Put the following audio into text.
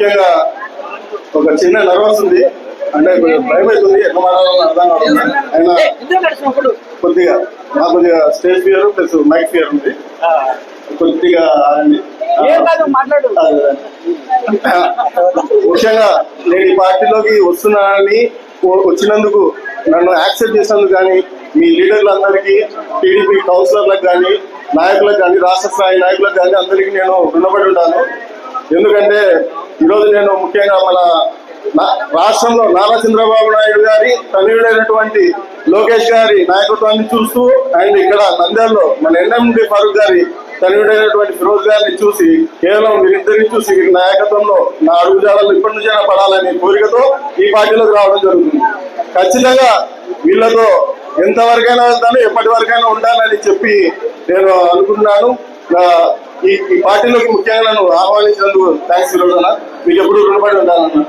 ముఖ్యంగా ఒక చిన్న నర్వస్ ఉంది, అంటే భయం అవుతుంది, ఎట్లా మాట్లాడాలని అర్థం కావడం. అయినా కొద్దిగా stage fear plus mic fear ఉంది, కొద్దిగా ముఖ్యంగా నేను ఈ పార్టీలోకి వస్తున్నానని వచ్చినందుకు, నన్ను యాక్సెప్ట్ చేసినందుకు కానీ మీ లీడర్లందరికీ, టీడీపీ కౌన్సిలర్లకు కానీ, నాయకులకు కానీ, రాష్ట్ర స్థాయి నాయకులకు కానీ అందరికీ నేను రుణపడి ఉంటాను. ఎందుకంటే ఈరోజు నేను ముఖ్యంగా మన రాష్ట్రంలో నారా చంద్రబాబు నాయుడు గారి తనయుడైనటువంటి లోకేష్ గారి నాయకత్వాన్ని చూస్తూ, అండ్ ఇక్కడ నంద్యాలలో మన ఎన్ఎండి ఫరూక్ గారి తనయుడైనటువంటి ఫిరోజ్ గారిని చూసి, కేవలం వీరిద్దరిని చూసి వీరి నాయకత్వంలో నా అడుగుజాడలు ఇప్పటి నుంచైనా పడాలనే కోరికతో ఈ పార్టీలోకి రావడం జరుగుతుంది. ఖచ్చితంగా వీళ్ళతో ఎంతవరకైనా వెళ్తాను, ఎప్పటి వరకైనా ఉండాలని చెప్పి నేను అనుకుంటున్నాను. ఈ పార్టీలోకి ముఖ్యంగా నన్ను ఆహ్వానించినందుకు థ్యాంక్స్ ఫిరోజ్ అన్న, మీకు ఎప్పుడు రుణపడి ఉండాలన్నా.